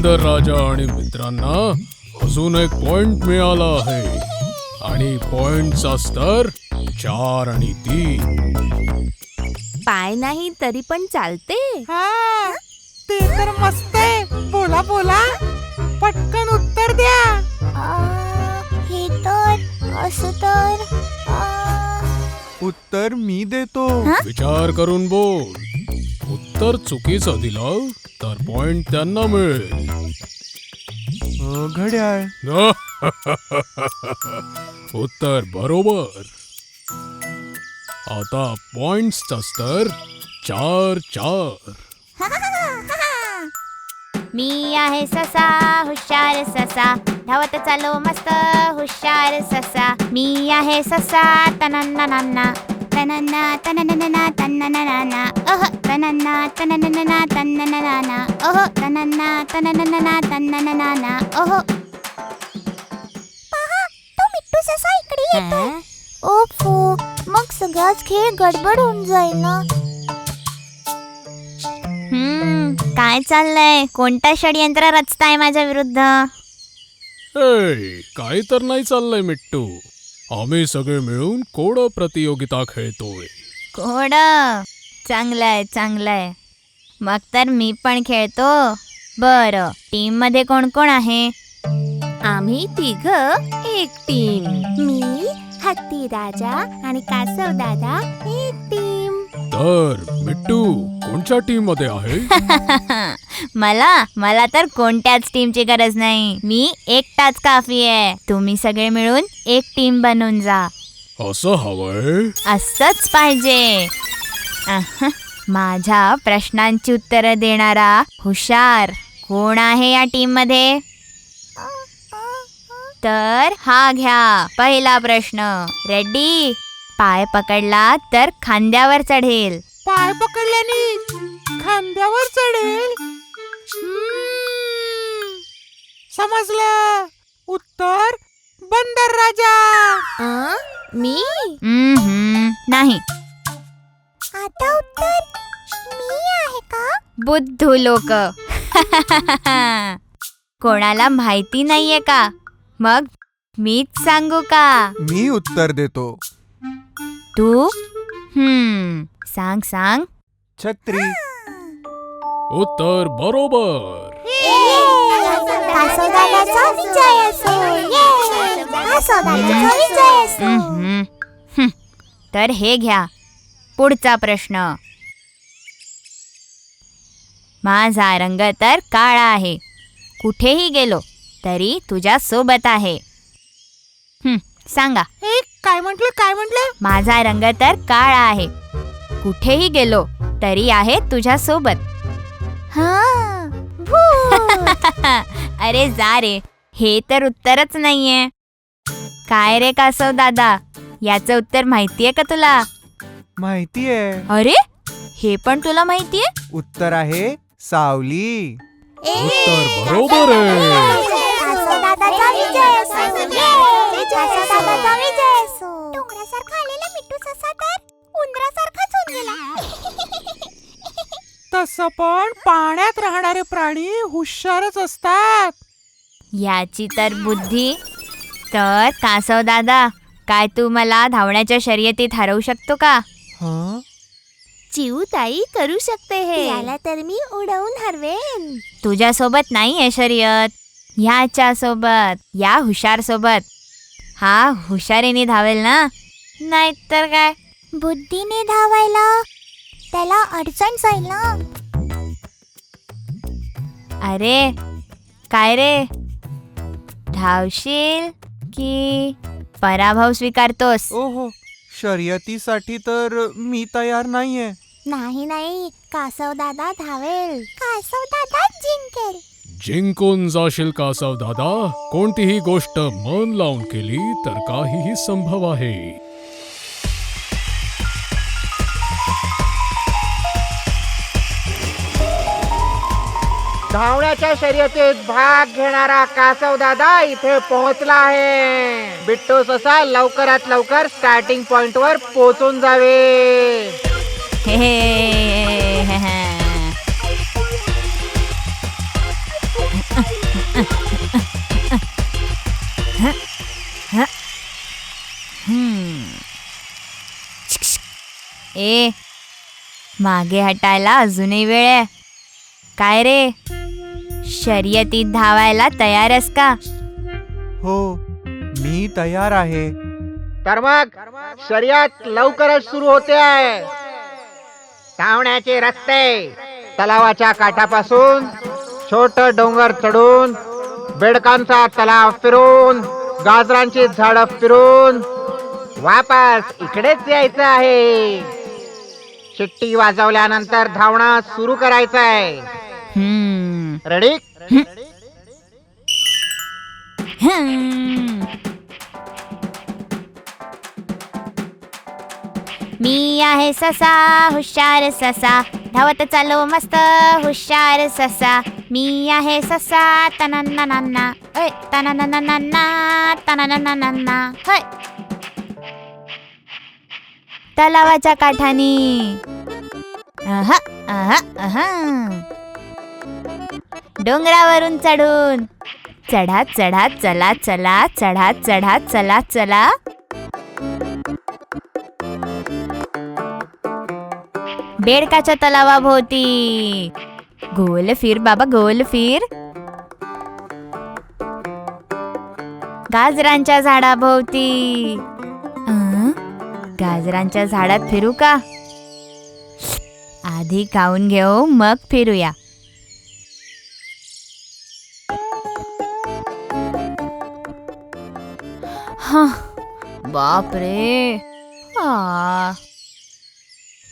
बंदर राजा आणि मित्रांना अजून एक पॉइंट मिळाला आहे आणि पॉइंटचा स्तर 4 आणि 3. पाय नाही तरी पण चालते. हा ते तर मस्त आहे. बोला बोला, पटकन उत्तर द्या. हे तर असं तर उत्तर मी देतो. विचार करून बोल. उत्तर चुकीचं दिलं तर पॉइंट त्यांना मिळेल. घड्याळ. उत्तर बरोबर. आता पॉइंट्सचा स्तर 4-4. मी आहे ससा, हुशार ससा, धावत चालो मस्त हुशार ससा. मी आहे ससा, तनन्ना नाना तनन्ना तननना तननना ओह तनन्ना तननना तननना ओह तनन्ना तननना तननना ओह. पहा, तो मिट्टू ससा इकडे येतो. ओफो, मग सगळाच खेळ गडबड होऊन जाईल ना. काय चाललंय? कोणता षडयंत्र रचताय माझ्या विरुद्ध? काही तर नाही चाललंय मिट्टू. आम्ही सगळे मिळून कोड प्रतियोगिता खेळतोय. कोड? चांगलंय चांगलंय. मग तर मी पण खेळतो. बरं, टीम मध्ये कोण कोण आहे? आम्ही 3 एक टीम. मी, हत्ती राजा आणि कासव दादा एक टीम. तर मिट्टू कोणत्या टीम मध्ये आहे? मला तर कोणत्याच टीमची गरज नाही. मी एकटाच काफी आहे. तुम्ही सगळे मिळून एक टीम बनून जा. असं हवंय? असंच पाहिजे. माझ्या प्रश्नांची उत्तरं देणारा हुशार कोण आहे या टीम मध्ये? तर हा घ्या पहिला प्रश्न. रेडी? पाय पकडला तर खांद्यावर चढेल. पाय पकडल्याने खांद्यावर चढेल. समजलं. उत्तर बंदर राजा. मी नाही. आता उत्तर मी आहे का? बुद्धू लोक. कोणाला माहिती नाहीये का? मग मीच सांगू का? मी उत्तर देतो. तू? सांग सांग. छत्री. उत्तर बरोबर. तर हे घ्या पुढचा प्रश्न. माझा रंग तर काळा आहे. कुठेही गेलो तरी तुझ्या सोबत आहे. सांगा. काय म्हटलं? माझा रंग तर काळा आहे. कुठेही गेलो तरी आहे तुझ्या सोबत. अरे जा रे, हे तर उत्तरच नाहीये. काय रे कासव दादा, याचं उत्तर माहितीये का तुला? माहितीये. अरे, हे पण तुला माहितीये? उत्तर आहे सावली. उत्तर बरोबर आहे. डोंगरासारखा आलेला मिट्टू ससा तर उंदरासारखाच होऊन गेला. तसं पण पाण्यात राहणारे प्राणी हुशारच असतात. याची तर बुद्धी. तर कासव दादा, काय तू मला धावण्याच्या शर्यतीत हरवू शकतो का? चिऊताई करू शकते हे. याला तर मी उडवून हरवेन. तुझ्या सोबत नाहीये शर्यत, ह्याच्या सोबत, या हुशार सोबत. हा हुशारीने धावेल ना, नाहीतर काय बुद्धीने धावायला त्याला अडचण जाईल ना. अरे काय रे, धावशील की पराभव स्वीकारतोस? ओहो, शर्यतीसाठी तर मी तयार नाहीये. नाही, कासव दादा धावेल. कासव दादा जिंकेल. जिंकून जाशील कासव दादा. कोणतीही गोष्ट मन लावून केली तर काहीही संभव आहे. धावण्याच्या शर्यतीत भाग घेणारा कासव दादा इथे पोहोचला आहे. बिट्टू ससा लवकरात लवकर स्टार्टिंग पॉइंट वर पोहोचून जावे. ए मागे हटायला अजूनही वेळ आहे. काय रे, शर्यतीत धावायला तयार आहेस का? हो, मी तयार आहे. तर मग शर्यत लवकरच सुरू होते आहे. धावण्याचे रस्ते तलावाच्या काठापासून छोट डोंगर चढून, बेडकांचा तलाव फिरून, गाजरांची झाडं फिरून वापस इकडेच यायचं आहे. शिट्टी वाजवल्यानंतर धावणं सुरू करायचं आहे. रेडी? मी आहे ससा, हुशार ससा, धावत चालो मस्त हुशार ससा. मी आहे ससा, तनन्ना ऐ तनन्ना तनन्ना होय. तलावाच्या काठानी डोंगरावरून चढून, चढा चढा चला चला, चढा चढा चला चला. बेडकाच्या तलावाभोवती गोल फिर बाबा, गोल फिर. गाजरांच्या झाडाभोवती. गाजरांच्या झाडात फिरू का? आधी खाऊन घेऊ मग फिरूया. बापरे,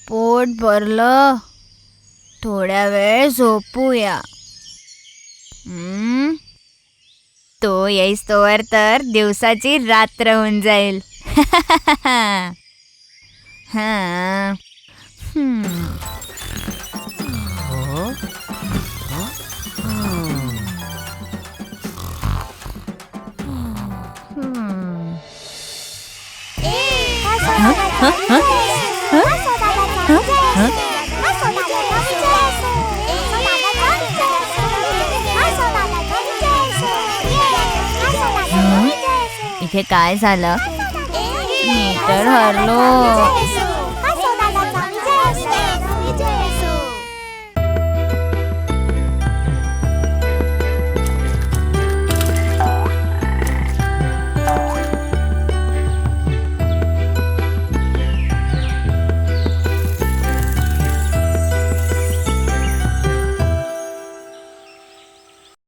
पोट भरलं, थोड्या वेळ झोपूया. तो येईस तोवर तर दिवसाची रात्र होऊन जाईल. इथे काय झालं? मी तर हरलो.